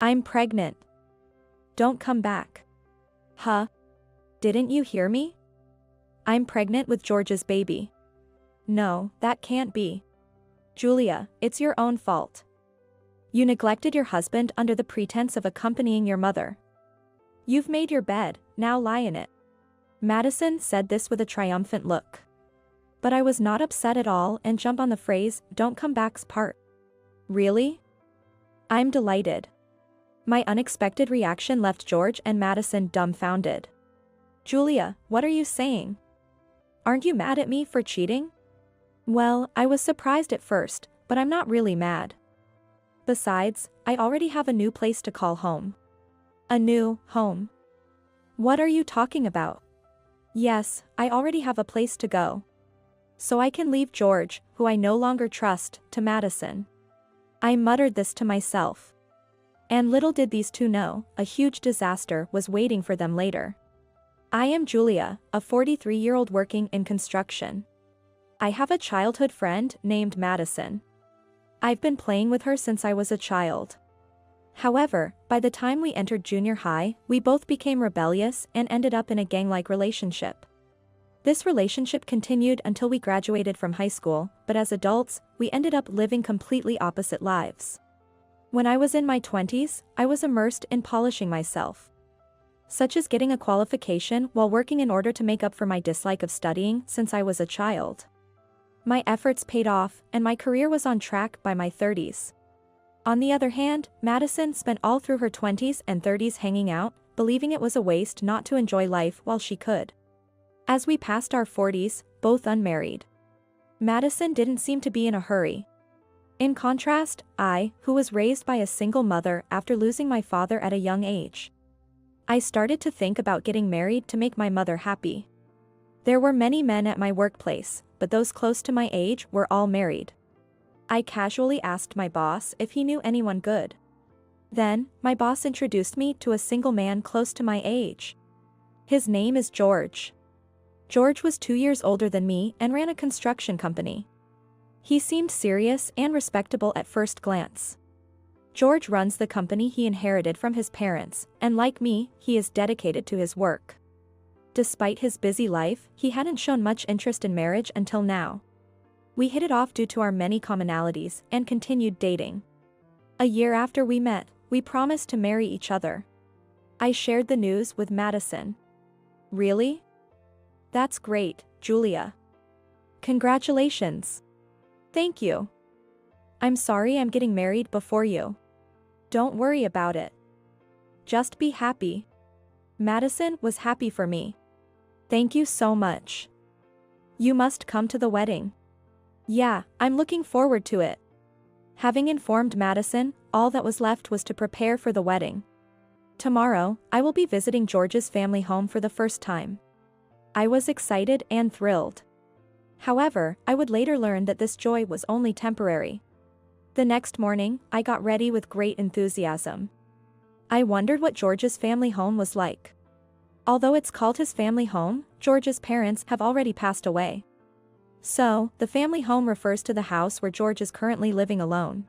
I'm pregnant. Don't come back. Huh? Didn't you hear me? I'm pregnant with George's baby. No, that can't be. Julia, it's your own fault. You neglected your husband under the pretense of accompanying your mother. You've made your bed, now lie in it. Madison said this with a triumphant look. But I was not upset at all and jumped on the phrase, "don't come back's" part. Really? I'm delighted. My unexpected reaction left George and Madison dumbfounded. Julia, what are you saying? Aren't you mad at me for cheating? Well, I was surprised at first, but I'm not really mad. Besides, I already have a new place to call home. A new home. What are you talking about? Yes, I already have a place to go. So I can leave George, who I no longer trust, to Madison. I muttered this to myself. And little did these two know, a huge disaster was waiting for them later. I am Julia, a 43-year-old working in construction. I have a childhood friend named Madison. I've been playing with her since I was a child. However, by the time we entered junior high, we both became rebellious and ended up in a gang-like relationship. This relationship continued until we graduated from high school, but as adults, we ended up living completely opposite lives. When I was in my 20s, I was immersed in polishing myself. Such as getting a qualification while working in order to make up for my dislike of studying since I was a child. My efforts paid off, and my career was on track by my 30s. On the other hand, Madison spent all through her 20s and 30s hanging out, believing it was a waste not to enjoy life while she could. As we passed our 40s, both unmarried. Madison didn't seem to be in a hurry. In contrast, I, who was raised by a single mother after losing my father at a young age. I started to think about getting married to make my mother happy. There were many men at my workplace, but those close to my age were all married. I casually asked my boss if he knew anyone good. Then, my boss introduced me to a single man close to my age. His name is George. George was 2 years older than me and ran a construction company. He seemed serious and respectable at first glance. George runs the company he inherited from his parents, and like me, he is dedicated to his work. Despite his busy life, he hadn't shown much interest in marriage until now. We hit it off due to our many commonalities and continued dating. A year after we met, we promised to marry each other. I shared the news with Madison. Really? That's great, Julia. Congratulations. Thank you. I'm sorry I'm getting married before you. Don't worry about it. Just be happy. Madison was happy for me. Thank you so much. You must come to the wedding. Yeah, I'm looking forward to it. Having informed Madison, all that was left was to prepare for the wedding. Tomorrow, I will be visiting George's family home for the first time. I was excited and thrilled. However, I would later learn that this joy was only temporary. The next morning, I got ready with great enthusiasm. I wondered what George's family home was like. Although it's called his family home, George's parents have already passed away. So, the family home refers to the house where George is currently living alone.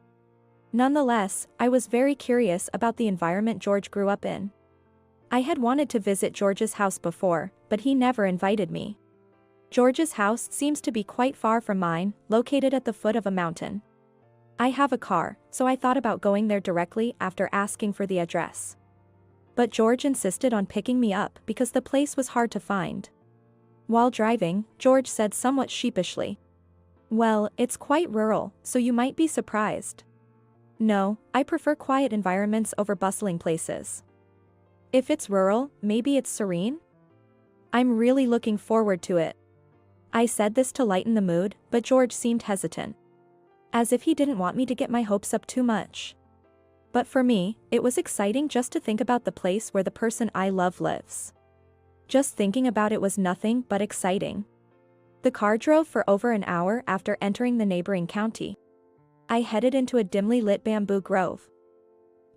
Nonetheless, I was very curious about the environment George grew up in. I had wanted to visit George's house before, but he never invited me. George's house seems to be quite far from mine, located at the foot of a mountain. I have a car, so I thought about going there directly after asking for the address. But George insisted on picking me up because the place was hard to find. While driving, George said somewhat sheepishly, "Well, it's quite rural, so you might be surprised." No, I prefer quiet environments over bustling places. If it's rural, maybe it's serene? I'm really looking forward to it. I said this to lighten the mood, but George seemed hesitant. As if he didn't want me to get my hopes up too much. But for me, it was exciting just to think about the place where the person I love lives. Just thinking about it was nothing but exciting. The car drove for over an hour after entering the neighboring county. I headed into a dimly lit bamboo grove.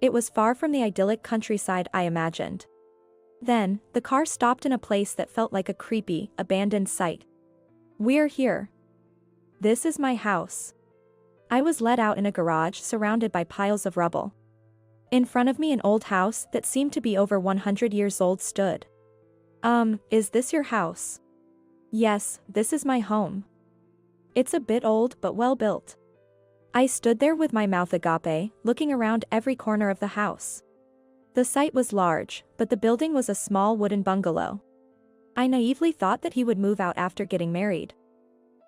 It was far from the idyllic countryside I imagined. Then, the car stopped in a place that felt like a creepy, abandoned site. "We're here. This is my house." I was let out in a garage surrounded by piles of rubble. In front of me an old house that seemed to be over 100 years old stood. Is this your house? Yes, this is my home. It's a bit old but well built. I stood there with my mouth agape, looking around every corner of the house. The site was large, but the building was a small wooden bungalow. I naively thought that he would move out after getting married.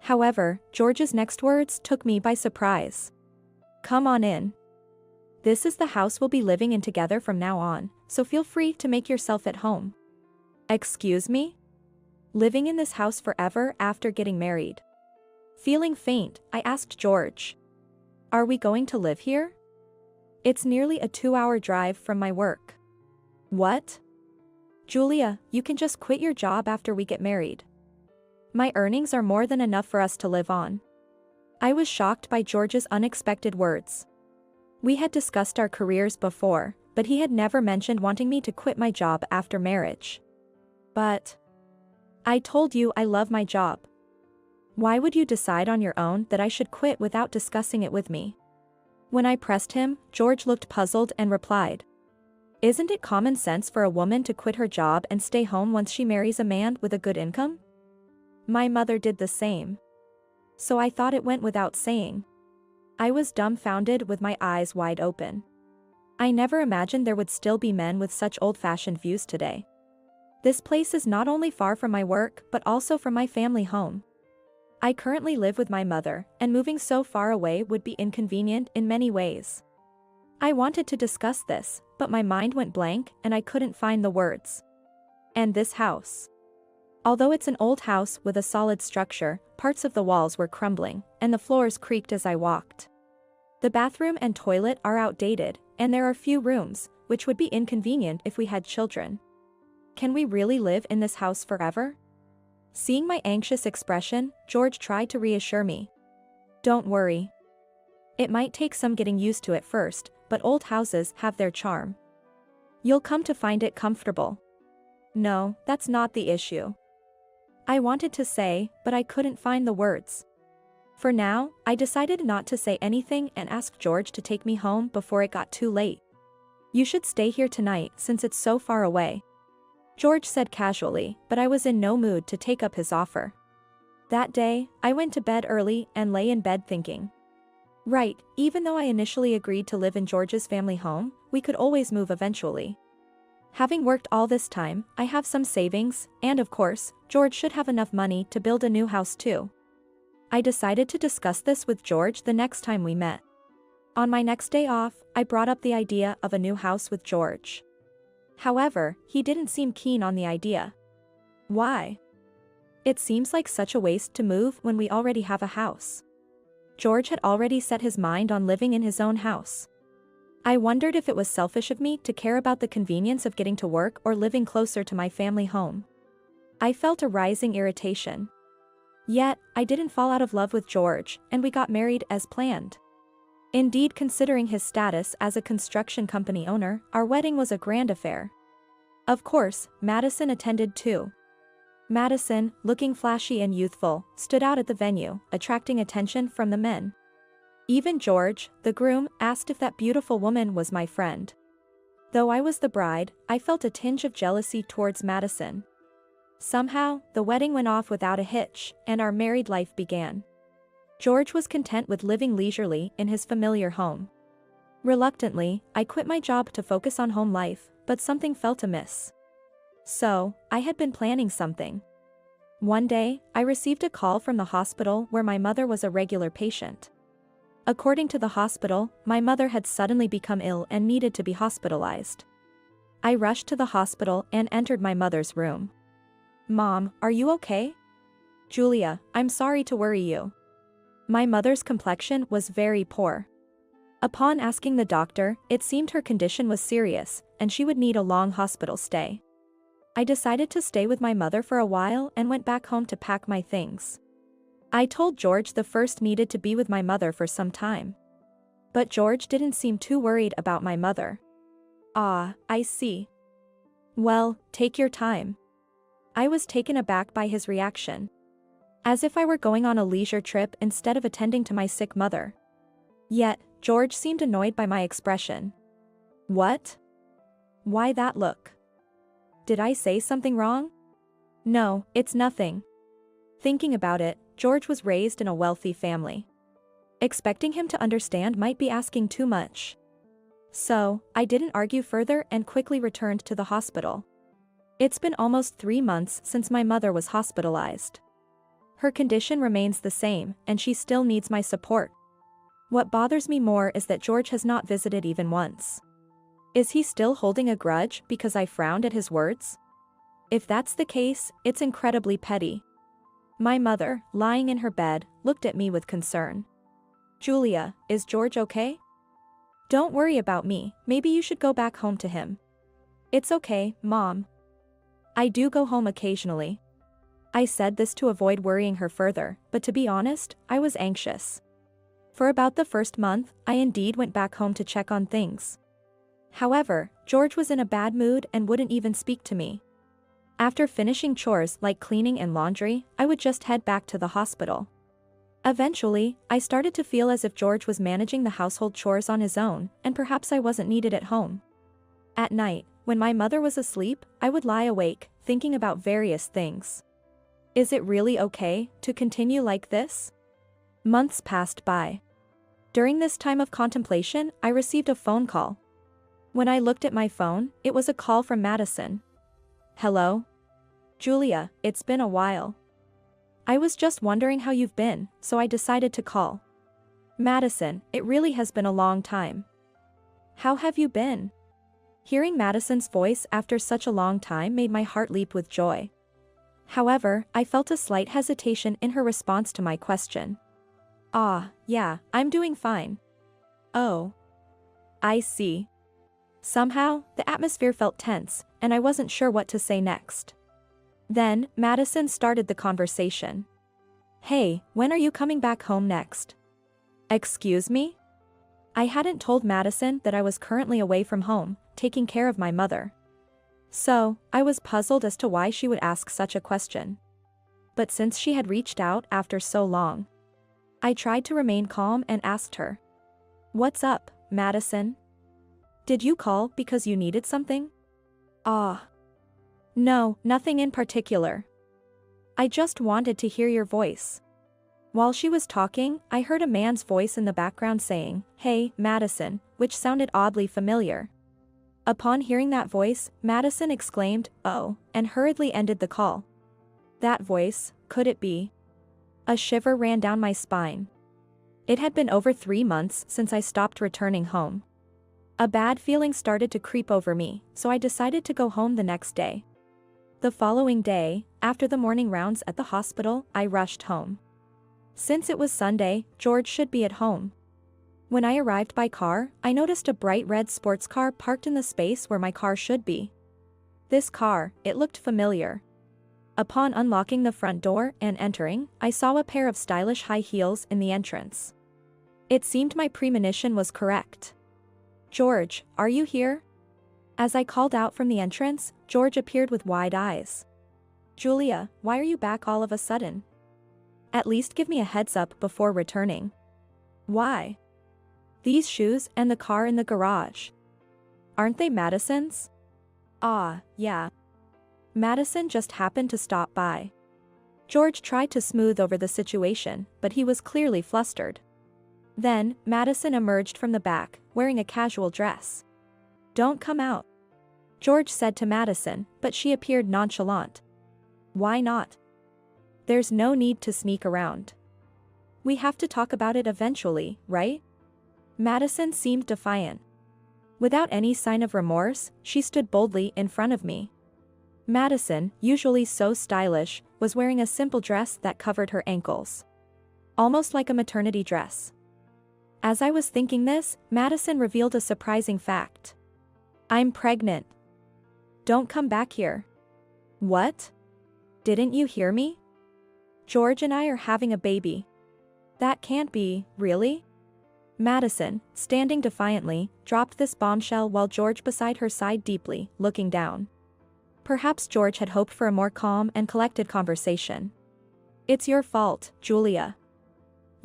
However, George's next words took me by surprise. Come on in. This is the house we'll be living in together from now on, so feel free to make yourself at home. Excuse me? Living in this house forever after getting married? Feeling faint, I asked George. Are we going to live here? It's nearly a 2-hour drive from my work. What? Julia, you can just quit your job after we get married. My earnings are more than enough for us to live on. I was shocked by George's unexpected words. We had discussed our careers before, but he had never mentioned wanting me to quit my job after marriage. But I told you I love my job. Why would you decide on your own that I should quit without discussing it with me? When I pressed him, George looked puzzled and replied. Isn't it common sense for a woman to quit her job and stay home once she marries a man with a good income? My mother did the same. So I thought it went without saying. I was dumbfounded with my eyes wide open. I never imagined there would still be men with such old-fashioned views today. This place is not only far from my work but also from my family home. I currently live with my mother, and moving so far away would be inconvenient in many ways. I wanted to discuss this, but my mind went blank and I couldn't find the words. And this house. Although it's an old house with a solid structure, parts of the walls were crumbling, and the floors creaked as I walked. The bathroom and toilet are outdated, and there are few rooms, which would be inconvenient if we had children. Can we really live in this house forever? Seeing my anxious expression, George tried to reassure me. Don't worry. It might take some getting used to at first, but old houses have their charm. You'll come to find it comfortable. No, that's not the issue. I wanted to say, but I couldn't find the words. For now, I decided not to say anything and asked George to take me home before it got too late. You should stay here tonight since it's so far away. George said casually, but I was in no mood to take up his offer. That day, I went to bed early and lay in bed thinking. Right, even though I initially agreed to live in George's family home, we could always move eventually. Having worked all this time, I have some savings, and of course, George should have enough money to build a new house too. I decided to discuss this with George the next time we met. On my next day off, I brought up the idea of a new house with George. However, he didn't seem keen on the idea. Why? It seems like such a waste to move when we already have a house. George had already set his mind on living in his own house. I wondered if it was selfish of me to care about the convenience of getting to work or living closer to my family home. I felt a rising irritation. Yet, I didn't fall out of love with George, and we got married as planned. Indeed, considering his status as a construction company owner, our wedding was a grand affair. Of course, Madison attended too. Madison, looking flashy and youthful, stood out at the venue, attracting attention from the men. Even George, the groom, asked if that beautiful woman was my friend. Though I was the bride, I felt a tinge of jealousy towards Madison. Somehow, the wedding went off without a hitch, and our married life began. George was content with living leisurely in his familiar home. Reluctantly, I quit my job to focus on home life, but something felt amiss. So, I had been planning something. One day, I received a call from the hospital where my mother was a regular patient. According to the hospital, my mother had suddenly become ill and needed to be hospitalized. I rushed to the hospital and entered my mother's room. Mom, are you okay? Julia, I'm sorry to worry you. My mother's complexion was very poor. Upon asking the doctor, it seemed her condition was serious, and she would need a long hospital stay. I decided to stay with my mother for a while and went back home to pack my things. I told George the first needed to be with my mother for some time. But George didn't seem too worried about my mother. Ah, I see. Well, take your time. I was taken aback by his reaction. As if I were going on a leisure trip instead of attending to my sick mother. Yet, George seemed annoyed by my expression. What? Why that look? Did I say something wrong? No, it's nothing. Thinking about it, George was raised in a wealthy family. Expecting him to understand might be asking too much. So, I didn't argue further and quickly returned to the hospital. It's been almost 3 months since my mother was hospitalized. Her condition remains the same, and she still needs my support. What bothers me more is that George has not visited even once. Is he still holding a grudge because I frowned at his words? If that's the case, it's incredibly petty. My mother, lying in her bed, looked at me with concern. Julia, is George okay? Don't worry about me, maybe you should go back home to him. It's okay, Mom. I do go home occasionally. I said this to avoid worrying her further, but to be honest, I was anxious. For about the first month, I indeed went back home to check on things. However, George was in a bad mood and wouldn't even speak to me. After finishing chores like cleaning and laundry, I would just head back to the hospital. Eventually, I started to feel as if George was managing the household chores on his own, and perhaps I wasn't needed at home. At night, when my mother was asleep, I would lie awake, thinking about various things. Is it really okay to continue like this? Months passed by. During this time of contemplation, I received a phone call. When I looked at my phone, it was a call from Madison. Hello? Julia, it's been a while. I was just wondering how you've been, so I decided to call. Madison, it really has been a long time. How have you been? Hearing Madison's voice after such a long time made my heart leap with joy. However, I felt a slight hesitation in her response to my question. Yeah, I'm doing fine. Oh. I see. Somehow, the atmosphere felt tense, and I wasn't sure what to say next. Then, Madison started the conversation. Hey, when are you coming back home next? Excuse me? I hadn't told Madison that I was currently away from home, taking care of my mother. So, I was puzzled as to why she would ask such a question. But since she had reached out after so long, I tried to remain calm and asked her. What's up, Madison? Did you call because you needed something? No, nothing in particular. I just wanted to hear your voice. While she was talking, I heard a man's voice in the background saying, Hey, Madison, which sounded oddly familiar. Upon hearing that voice, Madison exclaimed, Oh, and hurriedly ended the call. That voice, could it be? A shiver ran down my spine. It had been over 3 months since I stopped returning home. A bad feeling started to creep over me, so I decided to go home the next day. The following day, after the morning rounds at the hospital, I rushed home. Since it was Sunday, George should be at home. When I arrived by car, I noticed a bright red sports car parked in the space where my car should be. This car, it looked familiar. Upon unlocking the front door and entering, I saw a pair of stylish high heels in the entrance. It seemed my premonition was correct. George, are you here? As I called out from the entrance, George appeared with wide eyes. Julia, why are you back all of a sudden? At least give me a heads up before returning. Why? These shoes and the car in the garage. Aren't they Madison's? Yeah. Madison just happened to stop by. George tried to smooth over the situation, but he was clearly flustered. Then, Madison emerged from the back, wearing a casual dress. Don't come out, George said to Madison, but she appeared nonchalant. Why not? There's no need to sneak around. We have to talk about it eventually, right? Madison seemed defiant. Without any sign of remorse, she stood boldly in front of me. Madison, usually so stylish, was wearing a simple dress that covered her ankles. Almost like a maternity dress. As I was thinking this, Madison revealed a surprising fact. I'm pregnant. Don't come back here. What? Didn't you hear me? George and I are having a baby. That can't be, really? Madison, standing defiantly, dropped this bombshell while George beside her sighed deeply, looking down. Perhaps George had hoped for a more calm and collected conversation. It's your fault, Julia.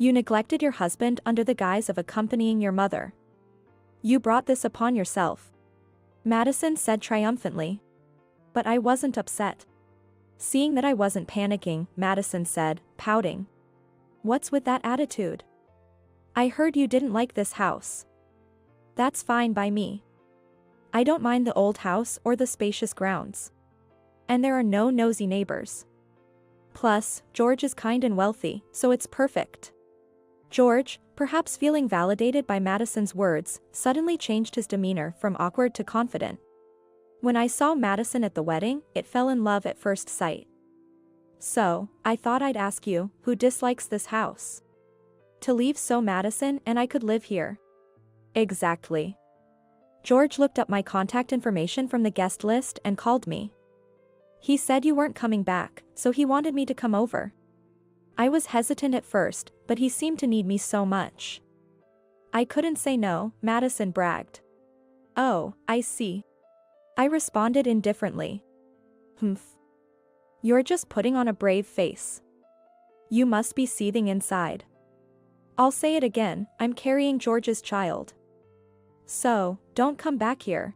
You neglected your husband under the guise of accompanying your mother. You brought this upon yourself. Madison said triumphantly. But I wasn't upset. Seeing that I wasn't panicking, Madison said, pouting. What's with that attitude? I heard you didn't like this house. That's fine by me. I don't mind the old house or the spacious grounds. And there are no nosy neighbors. Plus, George is kind and wealthy, so it's perfect. George, perhaps feeling validated by Madison's words, suddenly changed his demeanor from awkward to confident. When I saw Madison at the wedding, it fell in love at first sight. So, I thought I'd ask you, who dislikes this house? To leave so Madison and I could live here. Exactly. George looked up my contact information from the guest list and called me. He said you weren't coming back, so he wanted me to come over. I was hesitant at first, but he seemed to need me so much. I couldn't say no, Madison bragged. Oh, I see. I responded indifferently. Humph. You're just putting on a brave face. You must be seething inside. I'll say it again, I'm carrying George's child. So, don't come back here.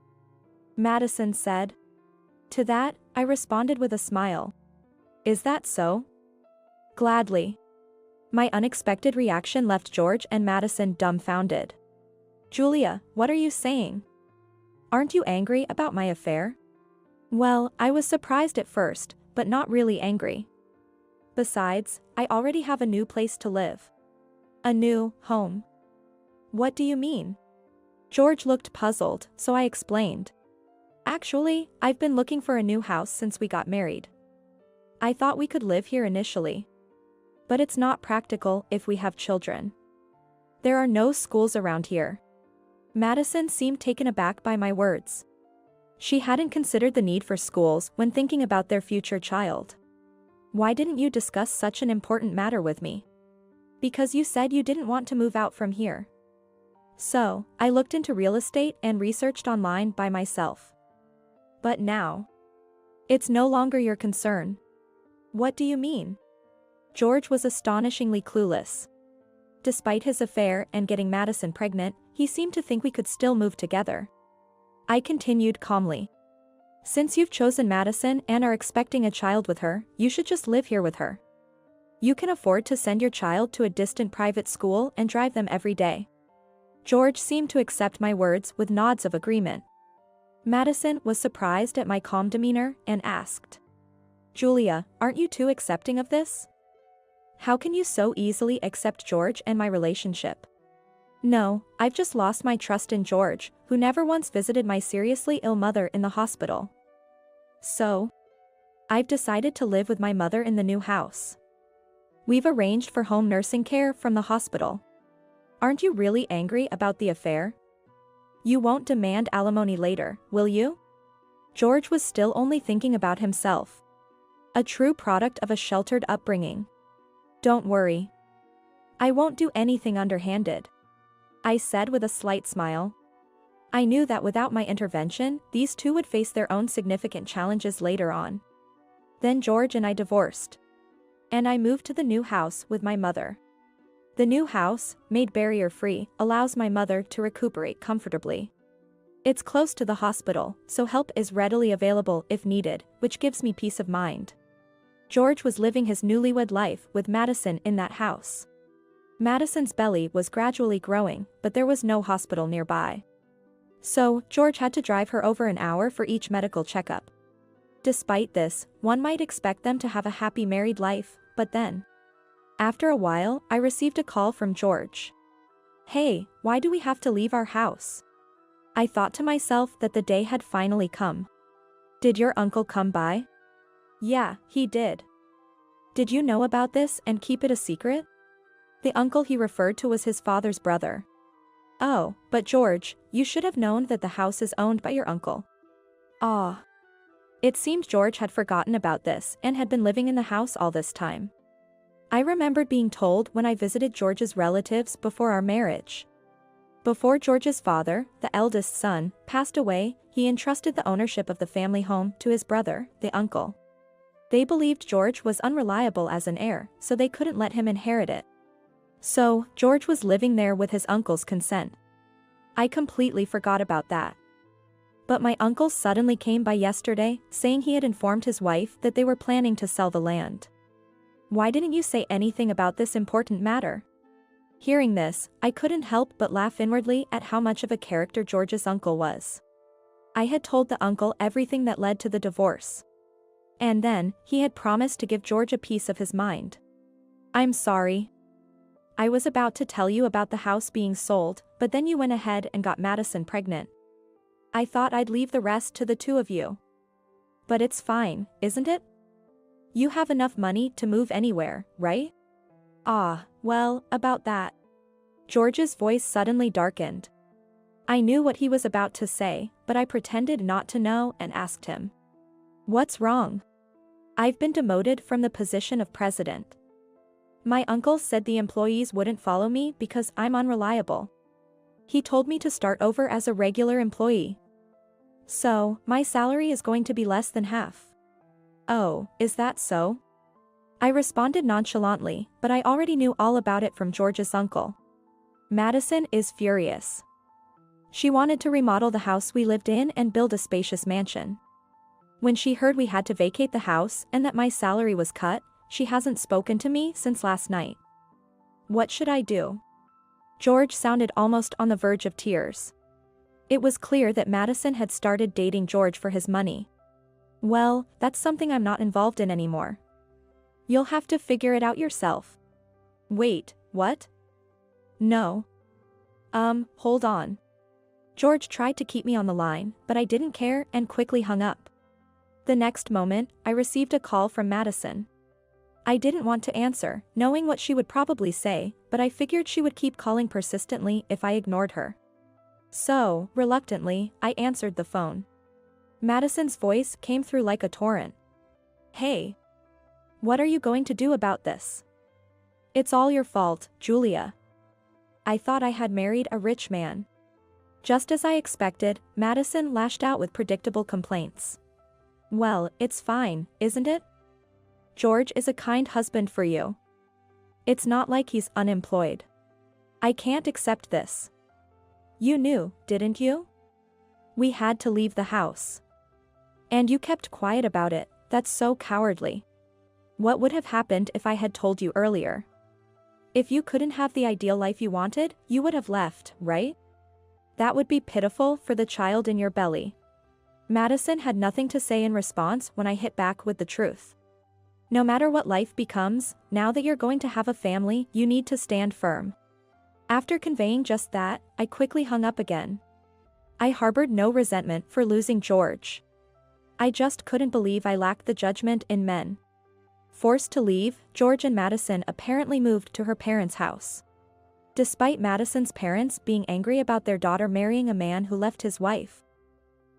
Madison said. To that, I responded with a smile. Is that so? Gladly. My unexpected reaction left George and Madison dumbfounded. Julia, what are you saying? Aren't you angry about my affair? Well, I was surprised at first, but not really angry. Besides, I already have a new place to live. A new home. What do you mean? George looked puzzled, so I explained. Actually, I've been looking for a new house since we got married. I thought we could live here initially. But it's not practical if we have children. There are no schools around here. Madison seemed taken aback by my words. She hadn't considered the need for schools when thinking about their future child. Why didn't you discuss such an important matter with me? Because you said you didn't want to move out from here. So, I looked into real estate and researched online by myself. But now, it's no longer your concern. What do you mean? George was astonishingly clueless. Despite his affair and getting Madison pregnant, he seemed to think we could still move together. I continued calmly. Since you've chosen Madison and are expecting a child with her, you should just live here with her. You can afford to send your child to a distant private school and drive them every day. George seemed to accept my words with nods of agreement. Madison was surprised at my calm demeanor and asked, Julia, aren't you too accepting of this? How can you so easily accept George and my relationship? No, I've just lost my trust in George, who never once visited my seriously ill mother in the hospital. So, I've decided to live with my mother in the new house. We've arranged for home nursing care from the hospital. Aren't you really angry about the affair? You won't demand alimony later, will you? George was still only thinking about himself. A true product of a sheltered upbringing. Don't worry. I won't do anything underhanded, I said with a slight smile. I knew that without my intervention, these two would face their own significant challenges later on. Then George and I divorced. And I moved to the new house with my mother. The new house, made barrier-free, allows my mother to recuperate comfortably. It's close to the hospital, so help is readily available if needed, which gives me peace of mind. George was living his newlywed life with Madison in that house. Madison's belly was gradually growing, but there was no hospital nearby. So, George had to drive her over an hour for each medical checkup. Despite this, one might expect them to have a happy married life, but then, after a while, I received a call from George. Hey, why do we have to leave our house? I thought to myself that the day had finally come. Did your uncle come by? Yeah, he did. Did you know about this and keep it a secret? The uncle he referred to was his father's brother. Oh, but George, you should have known that the house is owned by your uncle. Ah. It seemed George had forgotten about this and had been living in the house all this time. I remembered being told when I visited George's relatives before our marriage. Before George's father, the eldest son, passed away, he entrusted the ownership of the family home to his brother, the uncle. They believed George was unreliable as an heir, so they couldn't let him inherit it. So, George was living there with his uncle's consent. I completely forgot about that. But my uncle suddenly came by yesterday, saying he had informed his wife that they were planning to sell the land. Why didn't you say anything about this important matter? Hearing this, I couldn't help but laugh inwardly at how much of a character George's uncle was. I had told the uncle everything that led to the divorce. And then, he had promised to give George a piece of his mind. I'm sorry. I was about to tell you about the house being sold, but then you went ahead and got Madison pregnant. I thought I'd leave the rest to the two of you. But it's fine, isn't it? You have enough money to move anywhere, right? Ah, well, about that. George's voice suddenly darkened. I knew what he was about to say, but I pretended not to know and asked him. What's wrong? I've been demoted from the position of president. My uncle said the employees wouldn't follow me because I'm unreliable. He told me to start over as a regular employee. So, my salary is going to be less than half. Oh, is that so? I responded nonchalantly, but I already knew all about it from George's uncle. Madison is furious. She wanted to remodel the house we lived in and build a spacious mansion. When she heard we had to vacate the house and that my salary was cut, she hasn't spoken to me since last night. What should I do? George sounded almost on the verge of tears. It was clear that Madison had started dating George for his money. Well, that's something I'm not involved in anymore. You'll have to figure it out yourself. Wait, what? No. Hold on. George tried to keep me on the line, but I didn't care and quickly hung up. The next moment, I received a call from Madison. I didn't want to answer, knowing what she would probably say, but I figured she would keep calling persistently if I ignored her. So, reluctantly, I answered the phone. Madison's voice came through like a torrent. Hey. What are you going to do about this? It's all your fault, Julia. I thought I had married a rich man. Just as I expected, Madison lashed out with predictable complaints. Well, it's fine, isn't it? George is a kind husband for you. It's not like he's unemployed. I can't accept this. You knew, didn't you? We had to leave the house. And you kept quiet about it, that's so cowardly. What would have happened if I had told you earlier? If you couldn't have the ideal life you wanted, you would have left, right? That would be pitiful for the child in your belly. Madison had nothing to say in response when I hit back with the truth. No matter what life becomes, now that you're going to have a family, you need to stand firm. After conveying just that, I quickly hung up again. I harbored no resentment for losing George. I just couldn't believe I lacked the judgment in men. Forced to leave, George and Madison apparently moved to her parents' house. Despite Madison's parents being angry about their daughter marrying a man who left his wife,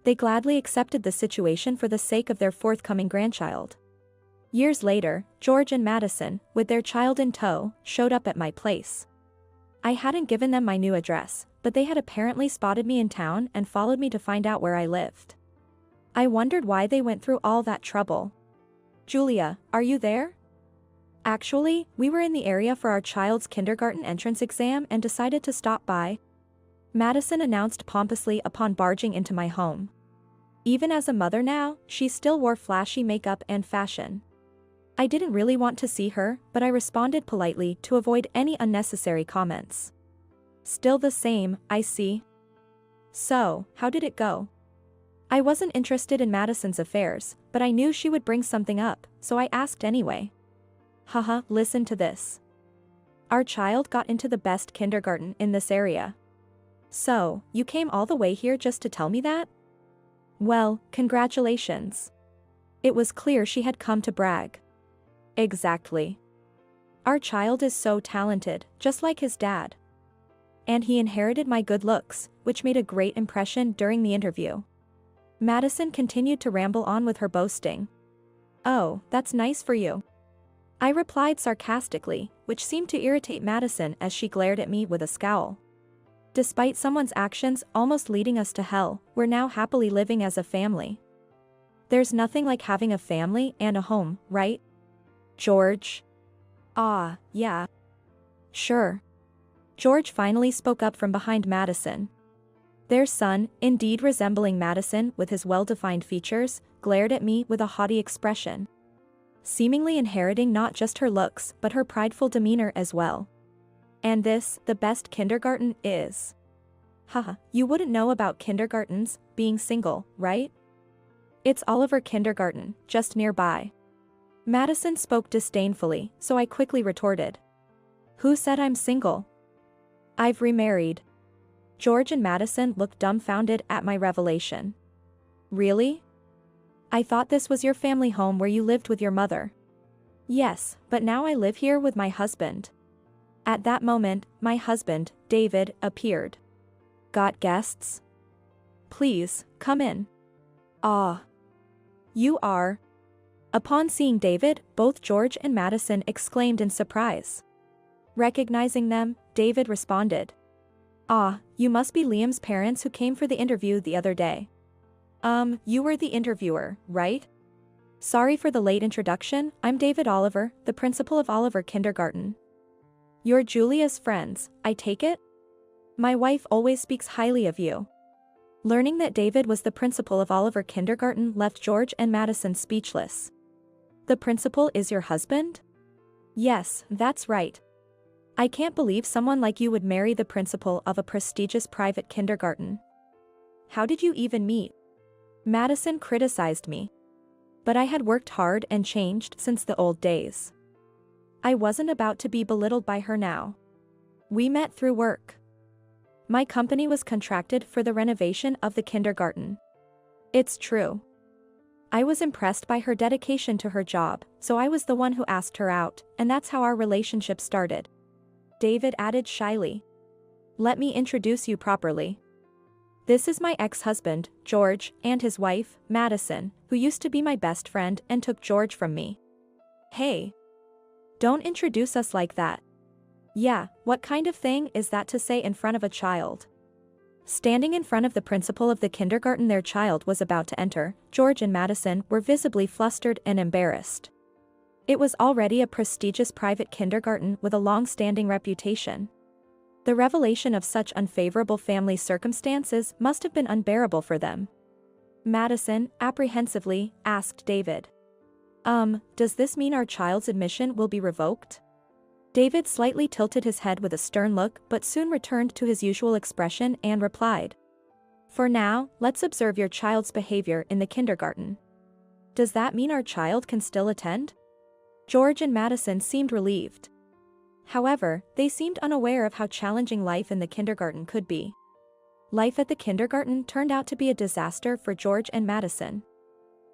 they gladly accepted the situation for the sake of their forthcoming grandchild. Years later, George and Madison, with their child in tow, showed up at my place. I hadn't given them my new address, but they had apparently spotted me in town and followed me to find out where I lived. I wondered why they went through all that trouble. Julia, are you there? Actually, we were in the area for our child's kindergarten entrance exam and decided to stop by. Madison announced pompously upon barging into my home. Even as a mother now, she still wore flashy makeup and fashion. I didn't really want to see her, but I responded politely to avoid any unnecessary comments. Still the same, I see. So, how did it go? I wasn't interested in Madison's affairs, but I knew she would bring something up, so I asked anyway. Haha, listen to this. Our child got into the best kindergarten in this area. So, you came all the way here just to tell me that? Well, congratulations. It was clear she had come to brag. Exactly. Our child is so talented, just like his dad. And he inherited my good looks, which made a great impression during the interview. Madison continued to ramble on with her boasting. Oh, that's nice for you. I replied sarcastically, which seemed to irritate Madison as she glared at me with a scowl. Despite someone's actions almost leading us to hell, we're now happily living as a family. There's nothing like having a family and a home, right? George? Ah, yeah. Sure. George finally spoke up from behind Madison. Their son, indeed resembling Madison with his well-defined features, glared at me with a haughty expression, seemingly inheriting not just her looks but her prideful demeanor as well. And this, the best kindergarten, is. Haha, you wouldn't know about kindergartens being single, right? It's Oliver Kindergarten, just nearby. Madison spoke disdainfully, so I quickly retorted. Who said I'm single? I've remarried. George and Madison looked dumbfounded at my revelation. Really? I thought this was your family home where you lived with your mother. Yes, but now I live here with my husband. At that moment, my husband, David, appeared. Got guests? Please, come in. Ah. You are. Upon seeing David, both George and Madison exclaimed in surprise. Recognizing them, David responded. Ah, you must be Liam's parents who came for the interview the other day. You were the interviewer, right? Sorry for the late introduction, I'm David Oliver, the principal of Oliver Kindergarten. You're Julia's friends, I take it? My wife always speaks highly of you. Learning that David was the principal of Oliver Kindergarten left George and Madison speechless. The principal is your husband? Yes, that's right. I can't believe someone like you would marry the principal of a prestigious private kindergarten. How did you even meet? Madison criticized me. But I had worked hard and changed since the old days. I wasn't about to be belittled by her now. We met through work. My company was contracted for the renovation of the kindergarten. It's true. I was impressed by her dedication to her job, so I was the one who asked her out, and that's how our relationship started. David added shyly. Let me introduce you properly. This is my ex-husband, George, and his wife, Madison, who used to be my best friend and took George from me. Hey. Don't introduce us like that. Yeah, what kind of thing is that to say in front of a child? Standing in front of the principal of the kindergarten their child was about to enter, George and Madison were visibly flustered and embarrassed. It was already a prestigious private kindergarten with a long-standing reputation. The revelation of such unfavorable family circumstances must have been unbearable for them. Madison, apprehensively, asked David. Does this mean our child's admission will be revoked? David slightly tilted his head with a stern look but soon returned to his usual expression and replied. For now, let's observe your child's behavior in the kindergarten. Does that mean our child can still attend? George and Madison seemed relieved. However, they seemed unaware of how challenging life in the kindergarten could be. Life at the kindergarten turned out to be a disaster for George and Madison.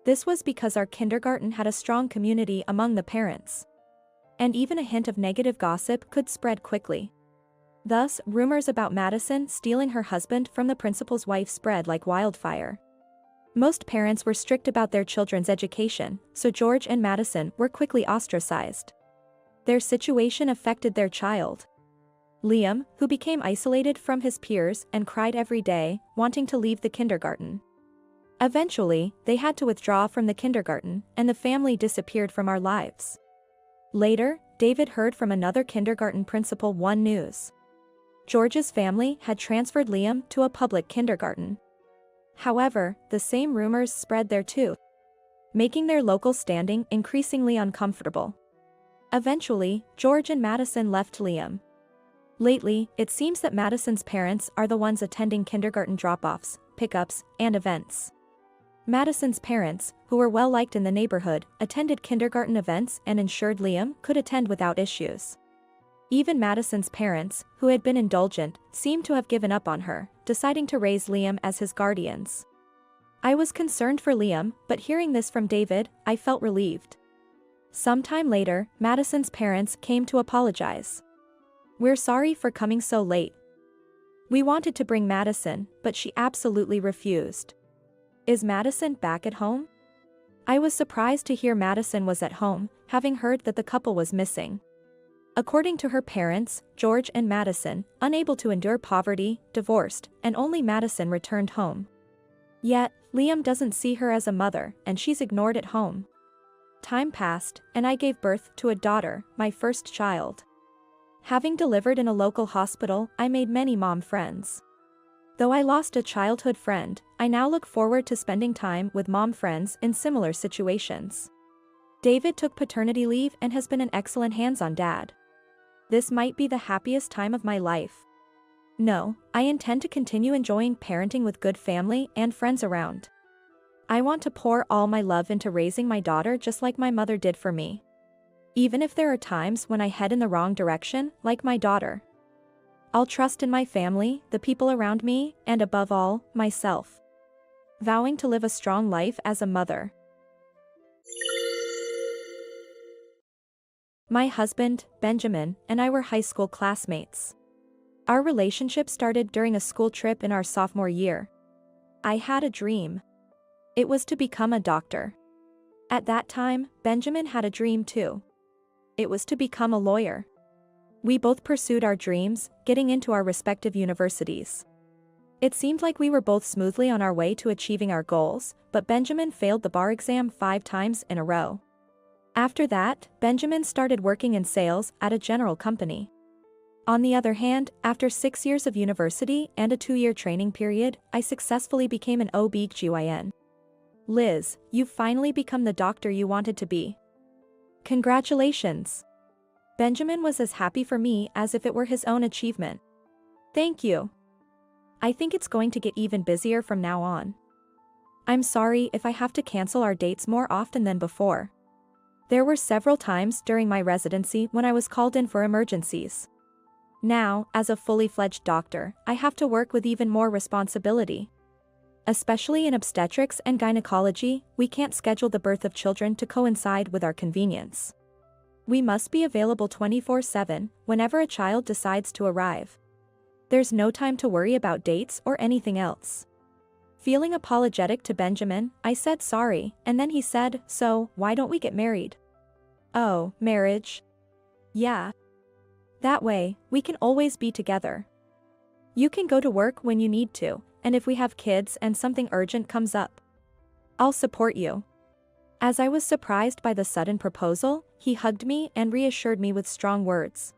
This was because our kindergarten had a strong community among the parents. And even a hint of negative gossip could spread quickly. Thus, rumors about Madison stealing her husband from the principal's wife spread like wildfire. Most parents were strict about their children's education, so George and Madison were quickly ostracized. Their situation affected their child. Liam, who became isolated from his peers and cried every day, wanting to leave the kindergarten. Eventually, they had to withdraw from the kindergarten, and the family disappeared from our lives. Later, David heard from another kindergarten principal one news. George's family had transferred Liam to a public kindergarten. However, the same rumors spread there too, making their local standing increasingly uncomfortable. Eventually, George and Madison left Liam. Lately, it seems that Madison's parents are the ones attending kindergarten drop-offs, pickups, and events. Madison's parents, who were well-liked in the neighborhood, attended kindergarten events and ensured Liam could attend without issues. Even Madison's parents, who had been indulgent, seemed to have given up on her, deciding to raise Liam as his guardians. I was concerned for Liam, but hearing this from David, I felt relieved. Sometime later, Madison's parents came to apologize. We're sorry for coming so late. We wanted to bring Madison, but she absolutely refused. Is Madison back at home? I was surprised to hear Madison was at home, having heard that the couple was missing. According to her parents, George and Madison, unable to endure poverty, divorced, and only Madison returned home. Yet, Liam doesn't see her as a mother, and she's ignored at home. Time passed, and I gave birth to a daughter, my first child. Having delivered in a local hospital, I made many mom friends. Though I lost a childhood friend, I now look forward to spending time with mom friends in similar situations. David took paternity leave and has been an excellent hands-on dad. This might be the happiest time of my life. No, I intend to continue enjoying parenting with good family and friends around. I want to pour all my love into raising my daughter just like my mother did for me. Even if there are times when I head in the wrong direction, like my daughter. I'll trust in my family, the people around me, and above all, myself. Vowing to live a strong life as a mother. My husband, Benjamin, and I were high school classmates. Our relationship started during a school trip in our sophomore year. I had a dream. It was to become a doctor. At that time, Benjamin had a dream too. It was to become a lawyer. We both pursued our dreams, getting into our respective universities. It seemed like we were both smoothly on our way to achieving our goals, but Benjamin failed the bar exam 5 times in a row. After that, Benjamin started working in sales at a general company. On the other hand, after 6 years of university and a 2-year training period, I successfully became an OB/GYN. Liz, you've finally become the doctor you wanted to be. Congratulations. Benjamin was as happy for me as if it were his own achievement. Thank you. I think it's going to get even busier from now on. I'm sorry if I have to cancel our dates more often than before. There were several times during my residency when I was called in for emergencies. Now, as a fully fledged doctor, I have to work with even more responsibility. Especially in obstetrics and gynecology, we can't schedule the birth of children to coincide with our convenience. We must be available 24/7 whenever a child decides to arrive. There's no time to worry about dates or anything else. Feeling apologetic to Benjamin, I said sorry, and then he said, "So, why don't we get married?" Oh, marriage? Yeah. That way, we can always be together. You can go to work when you need to, and if we have kids and something urgent comes up, I'll support you. As I was surprised by the sudden proposal, he hugged me and reassured me with strong words.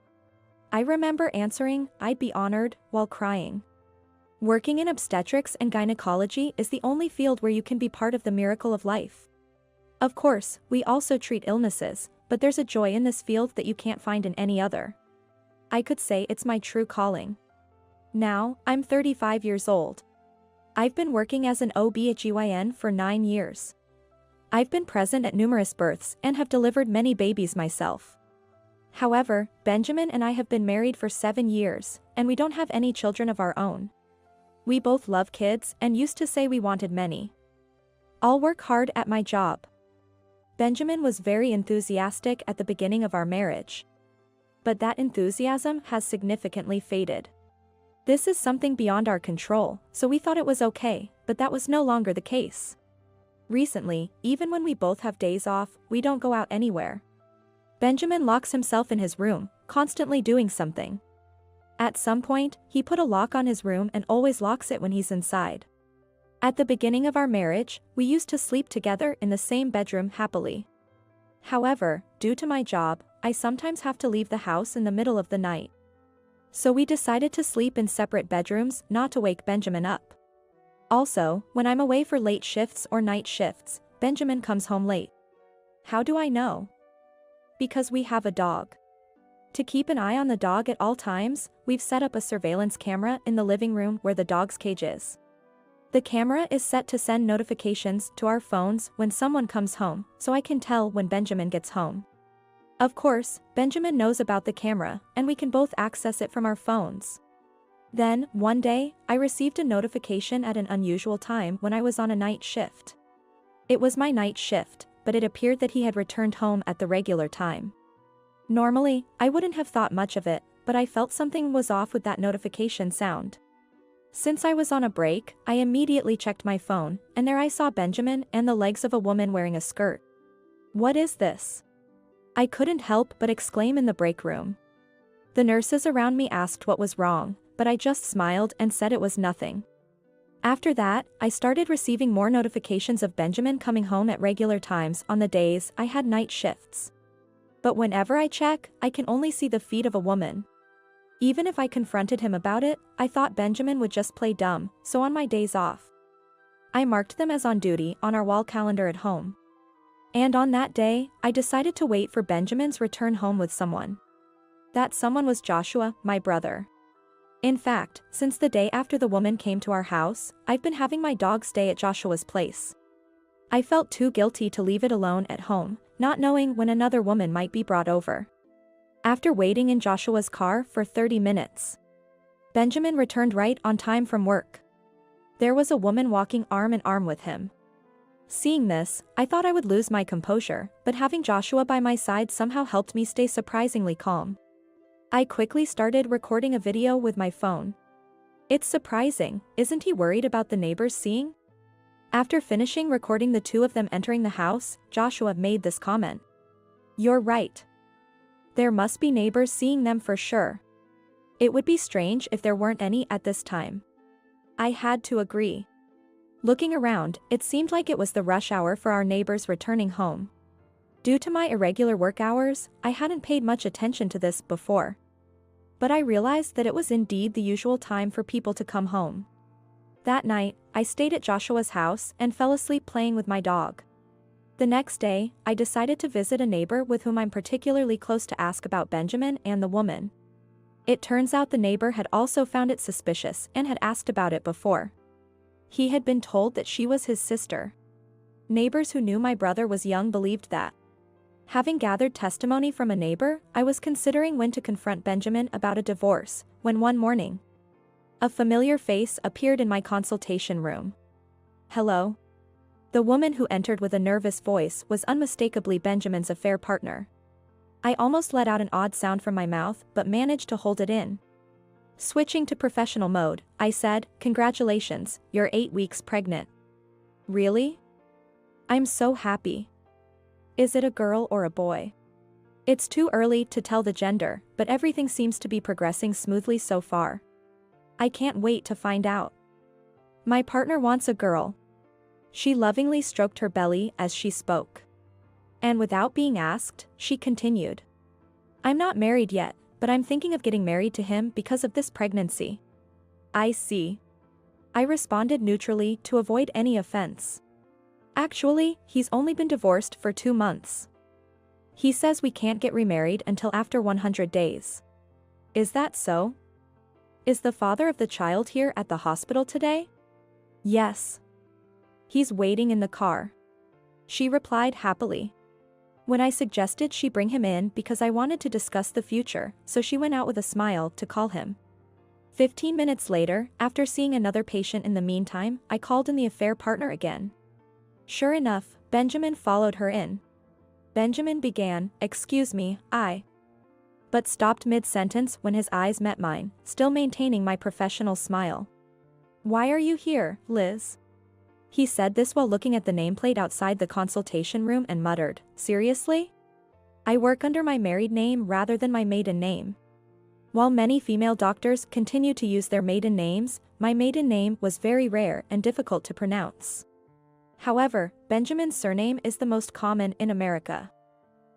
I remember answering, "I'd be honored," while crying. Working in obstetrics and gynecology is the only field where you can be part of the miracle of life. Of course, we also treat illnesses, but there's a joy in this field that you can't find in any other. I could say it's my true calling. Now, I'm 35 years old. I've been working as an OB/GYN for 9 years. I've been present at numerous births and have delivered many babies myself. However, Benjamin and I have been married for 7 years, and we don't have any children of our own. We both love kids and used to say we wanted many. I'll work hard at my job. Benjamin was very enthusiastic at the beginning of our marriage. But that enthusiasm has significantly faded. This is something beyond our control, so we thought it was okay, but that was no longer the case. Recently, even when we both have days off, we don't go out anywhere. Benjamin locks himself in his room, constantly doing something. At some point, he put a lock on his room and always locks it when he's inside. At the beginning of our marriage, we used to sleep together in the same bedroom happily. However, due to my job, I sometimes have to leave the house in the middle of the night. So we decided to sleep in separate bedrooms not to wake Benjamin up. Also, when I'm away for late shifts or night shifts, Benjamin comes home late. How do I know? Because we have a dog. To keep an eye on the dog at all times, we've set up a surveillance camera in the living room where the dog's cage is. The camera is set to send notifications to our phones when someone comes home, so I can tell when Benjamin gets home. Of course, Benjamin knows about the camera, and we can both access it from our phones. Then, one day, I received a notification at an unusual time when I was on a night shift. It was my night shift, but it appeared that he had returned home at the regular time. Normally, I wouldn't have thought much of it, but I felt something was off with that notification sound. Since I was on a break, I immediately checked my phone, and there I saw Benjamin and the legs of a woman wearing a skirt. What is this? I couldn't help but exclaim in the break room. The nurses around me asked what was wrong, but I just smiled and said it was nothing. After that, I started receiving more notifications of Benjamin coming home at regular times on the days I had night shifts. But whenever I check, I can only see the feet of a woman. Even if I confronted him about it, I thought Benjamin would just play dumb, so on my days off, I marked them as on duty on our wall calendar at home. And on that day, I decided to wait for Benjamin's return home with someone. That someone was Joshua, my brother. In fact, since the day after the woman came to our house, I've been having my dog stay at Joshua's place. I felt too guilty to leave it alone at home, not knowing when another woman might be brought over. After waiting in Joshua's car for 30 minutes, Benjamin returned right on time from work. There was a woman walking arm in arm with him. Seeing this, I thought I would lose my composure, but having Joshua by my side somehow helped me stay surprisingly calm. I quickly started recording a video with my phone. It's surprising, isn't he worried about the neighbors seeing? After finishing recording the two of them entering the house, Joshua made this comment. "You're right. There must be neighbors seeing them for sure. It would be strange if there weren't any at this time." I had to agree. Looking around, it seemed like it was the rush hour for our neighbors returning home. Due to my irregular work hours, I hadn't paid much attention to this before. But I realized that it was indeed the usual time for people to come home. That night, I stayed at Joshua's house and fell asleep playing with my dog. The next day, I decided to visit a neighbor with whom I'm particularly close to ask about Benjamin and the woman. It turns out the neighbor had also found it suspicious and had asked about it before. He had been told that she was his sister. Neighbors who knew my brother was young believed that. Having gathered testimony from a neighbor, I was considering when to confront Benjamin about a divorce, when one morning, a familiar face appeared in my consultation room. "Hello?" The woman who entered with a nervous voice was unmistakably Benjamin's affair partner. I almost let out an odd sound from my mouth, but managed to hold it in. Switching to professional mode, I said, "Congratulations, you're 8 weeks pregnant." "Really? I'm so happy. Is it a girl or a boy?" "It's too early to tell the gender, but everything seems to be progressing smoothly so far. I can't wait to find out. My partner wants a girl." She lovingly stroked her belly as she spoke. And without being asked, she continued. "I'm not married yet, but I'm thinking of getting married to him because of this pregnancy." "I see." I responded neutrally to avoid any offense. "Actually, he's only been divorced for 2 months. He says we can't get remarried until after 100 days. Is that so? Is the father of the child here at the hospital today?" "Yes. He's waiting in the car," she replied happily. When I suggested she bring him in because I wanted to discuss the future, so she went out with a smile to call him. 15 minutes later, after seeing another patient in the meantime, I called in the affair partner again. Sure enough, Benjamin followed her in. Benjamin began, "Excuse me, but stopped mid-sentence when his eyes met mine, still maintaining my professional smile. "Why are you here, Liz?" He said this while looking at the nameplate outside the consultation room and muttered, "Seriously? I work under my married name rather than my maiden name." While many female doctors continue to use their maiden names, my maiden name was very rare and difficult to pronounce. However, Benjamin's surname is the most common in America.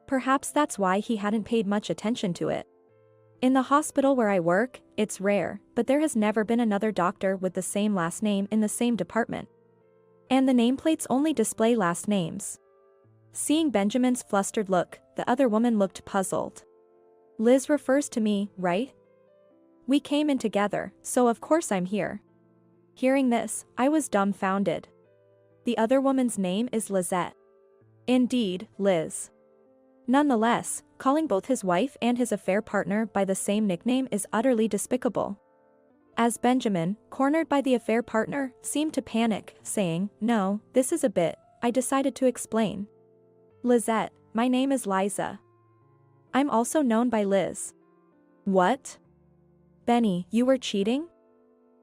Perhaps that's why he hadn't paid much attention to it. In the hospital where I work, it's rare, but there has never been another doctor with the same last name in the same department. And the nameplates only display last names. Seeing Benjamin's flustered look, the other woman looked puzzled. "Liz refers to me, right? We came in together, so of course I'm here." Hearing this, I was dumbfounded. The other woman's name is Lizette. Indeed, Liz. Nonetheless, calling both his wife and his affair partner by the same nickname is utterly despicable. As Benjamin, cornered by the affair partner, seemed to panic, saying, "No, this is a bit," I decided to explain. "Lizette, my name is Liza. I'm also known by Liz." "What? Benny, you were cheating?"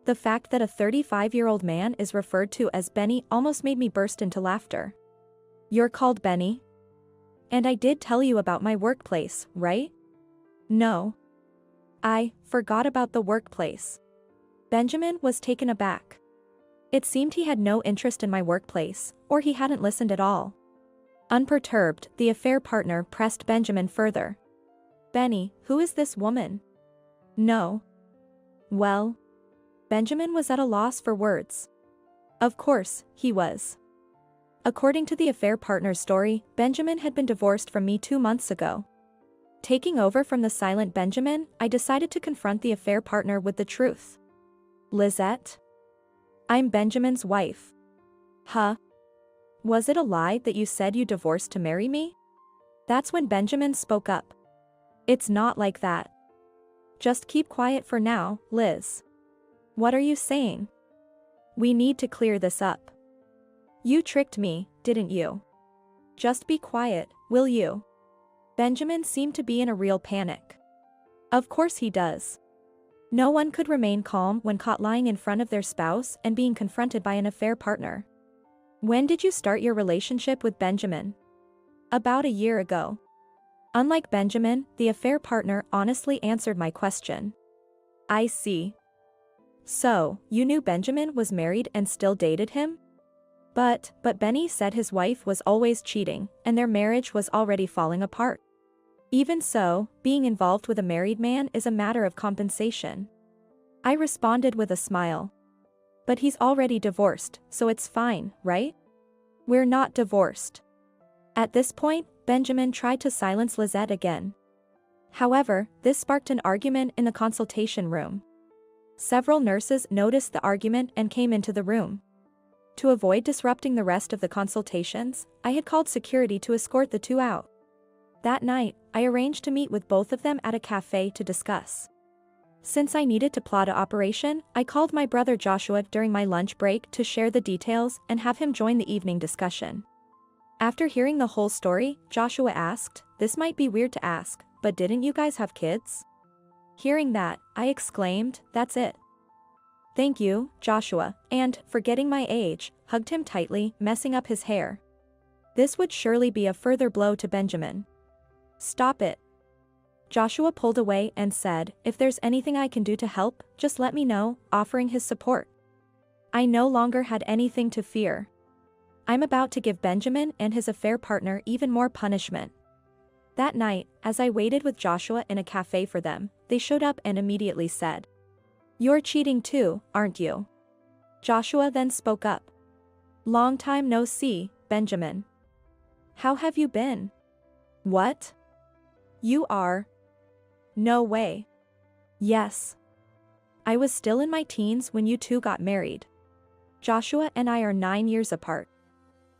The fact that a 35-year-old man is referred to as Benny almost made me burst into laughter. "You're called Benny? And I did tell you about my workplace, right?" "No. I forgot about the workplace." Benjamin was taken aback. It seemed he had no interest in my workplace, or he hadn't listened at all. Unperturbed, the affair partner pressed Benjamin further. "Benny, who is this woman? No. Well, Benjamin was at a loss for words. Of course, he was. According to the affair partner's story, Benjamin had been divorced from me 2 months ago. Taking over from the silent Benjamin, I decided to confront the affair partner with the truth. Lizette? I'm Benjamin's wife. Huh? Was it a lie that you said you divorced to marry me? That's when Benjamin spoke up. It's not like that. Just keep quiet for now, Liz. What are you saying? We need to clear this up. You tricked me, didn't you? Just be quiet, will you? Benjamin seemed to be in a real panic. Of course he does. No one could remain calm when caught lying in front of their spouse and being confronted by an affair partner. When did you start your relationship with Benjamin? About a year ago. Unlike Benjamin, the affair partner honestly answered my question. I see. So, you knew Benjamin was married and still dated him? But Benny said his wife was always cheating, and their marriage was already falling apart. Even so, being involved with a married man is a matter of compensation. I responded with a smile. But he's already divorced, so it's fine, right? We're not divorced. At this point, Benjamin tried to silence Lizette again. However, this sparked an argument in the consultation room. Several nurses noticed the argument and came into the room. To avoid disrupting the rest of the consultations, I had called security to escort the two out. That night, I arranged to meet with both of them at a cafe to discuss. Since I needed to plot an operation, I called my brother Joshua during my lunch break to share the details and have him join the evening discussion. After hearing the whole story, Joshua asked, "This might be weird to ask, but didn't you guys have kids?" Hearing that, I exclaimed, "That's it." Thank you, Joshua, and, forgetting my age, hugged him tightly, messing up his hair. This would surely be a further blow to Benjamin. Stop it. Joshua pulled away and said, "If there's anything I can do to help, just let me know," offering his support. I no longer had anything to fear. I'm about to give Benjamin and his affair partner even more punishment. That night, as I waited with Joshua in a cafe for them, they showed up and immediately said, "You're cheating too, aren't you?" Joshua then spoke up. "Long time no see, Benjamin. How have you been?" "What? You are?" "No way." "Yes. I was still in my teens when you two got married. Joshua and I are 9 years apart."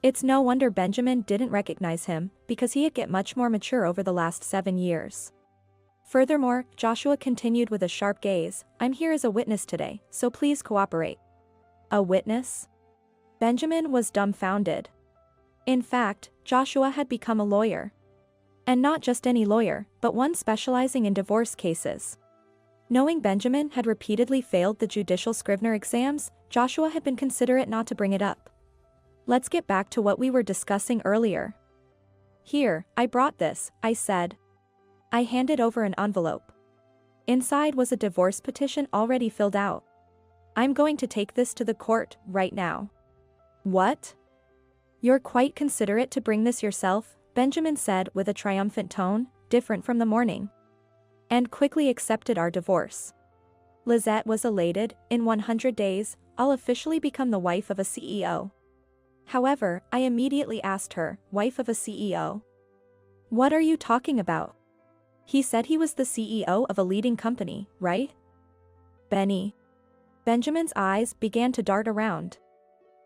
It's no wonder Benjamin didn't recognize him, because he had get much more mature over the last 7 years. Furthermore, Joshua continued with a sharp gaze, "I'm here as a witness today, so please cooperate." A witness? Benjamin was dumbfounded. In fact, Joshua had become a lawyer. And not just any lawyer, but one specializing in divorce cases. Knowing Benjamin had repeatedly failed the judicial Scrivener exams, Joshua had been considerate not to bring it up. Let's get back to what we were discussing earlier. "Here, I brought this," I said. I handed over an envelope. Inside was a divorce petition already filled out. "I'm going to take this to the court, right now." "What? You're quite considerate to bring this yourself," Benjamin said with a triumphant tone, different from the morning. "And quickly accepted our divorce." Lizette was elated. In 100 days, I'll officially become the wife of a CEO. However, I immediately asked her, "Wife of a CEO? What are you talking about? He said he was the CEO of a leading company, right?" "Benny." Benjamin's eyes began to dart around.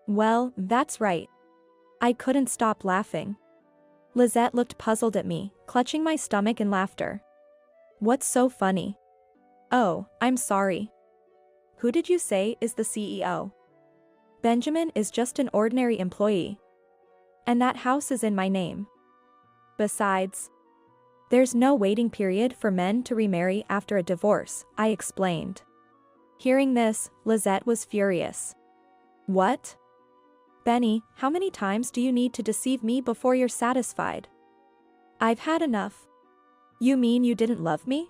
"Well, that's right." I couldn't stop laughing. Lizette looked puzzled at me, clutching my stomach in laughter. "What's so funny?" "Oh, I'm sorry. Who did you say is the CEO? Benjamin is just an ordinary employee. And that house is in my name. Besides, there's no waiting period for men to remarry after a divorce," I explained. Hearing this, Lizette was furious. "What? Benny, how many times do you need to deceive me before you're satisfied? I've had enough." "You mean you didn't love me?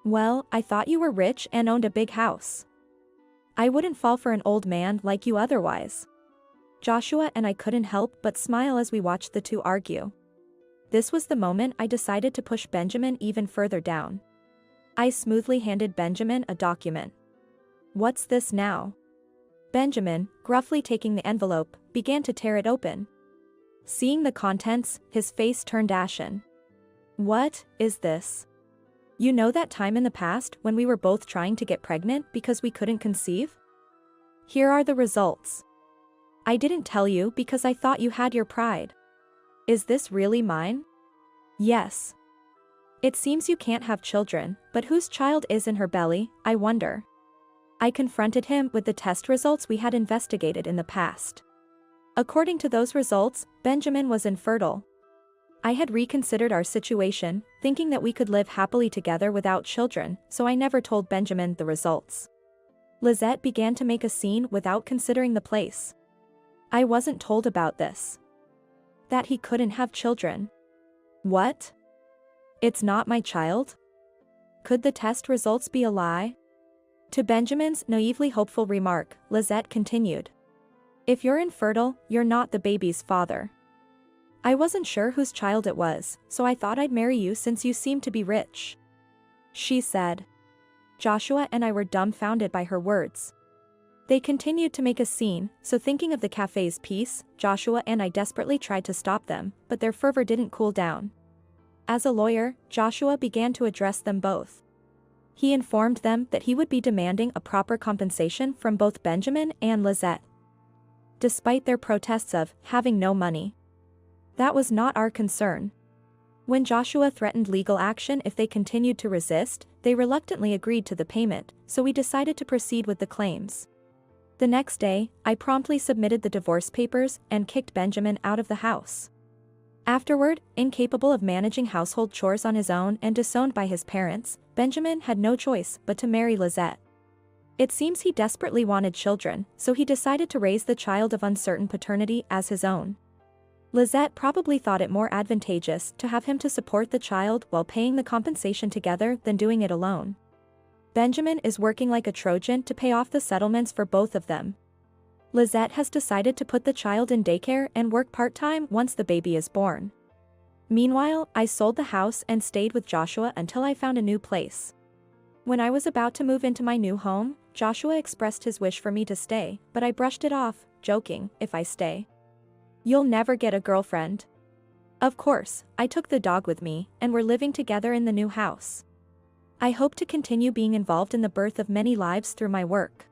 Well, I thought you were rich and owned a big house. I wouldn't fall for an old man like you otherwise." Joshua and I couldn't help but smile as we watched the two argue. This was the moment I decided to push Benjamin even further down. I smoothly handed Benjamin a document. What's this now? Benjamin, gruffly taking the envelope, began to tear it open. Seeing the contents, his face turned ashen. What is this? You know that time in the past when we were both trying to get pregnant because we couldn't conceive? Here are the results. I didn't tell you because I thought you had your pride. Is this really mine? Yes. It seems you can't have children, but whose child is in her belly, I wonder. I confronted him with the test results we had investigated in the past. According to those results, Benjamin was infertile. I had reconsidered our situation, thinking that we could live happily together without children, so I never told Benjamin the results. Lizette began to make a scene without considering the place. I wasn't told about this. That he couldn't have children. What? It's not my child? Could the test results be a lie? To Benjamin's naively hopeful remark, Lizette continued. If you're infertile, you're not the baby's father. I wasn't sure whose child it was, so I thought I'd marry you since you seem to be rich. She said. Joshua and I were dumbfounded by her words. They continued to make a scene, so thinking of the cafe's peace, Joshua and I desperately tried to stop them, but their fervor didn't cool down. As a lawyer, Joshua began to address them both. He informed them that he would be demanding a proper compensation from both Benjamin and Lizette. Despite their protests of having no money. That was not our concern. When Joshua threatened legal action if they continued to resist, they reluctantly agreed to the payment, so we decided to proceed with the claims. The next day, I promptly submitted the divorce papers and kicked Benjamin out of the house. Afterward, incapable of managing household chores on his own and disowned by his parents, Benjamin had no choice but to marry Lizette. It seems he desperately wanted children, so he decided to raise the child of uncertain paternity as his own. Lizette probably thought it more advantageous to have him to support the child while paying the compensation together than doing it alone. Benjamin is working like a Trojan to pay off the settlements for both of them. Lizette has decided to put the child in daycare and work part-time once the baby is born. Meanwhile, I sold the house and stayed with Joshua until I found a new place. When I was about to move into my new home, Joshua expressed his wish for me to stay, but I brushed it off, joking, if I stay, you'll never get a girlfriend. Of course, I took the dog with me, and we're living together in the new house. I hope to continue being involved in the birth of many lives through my work.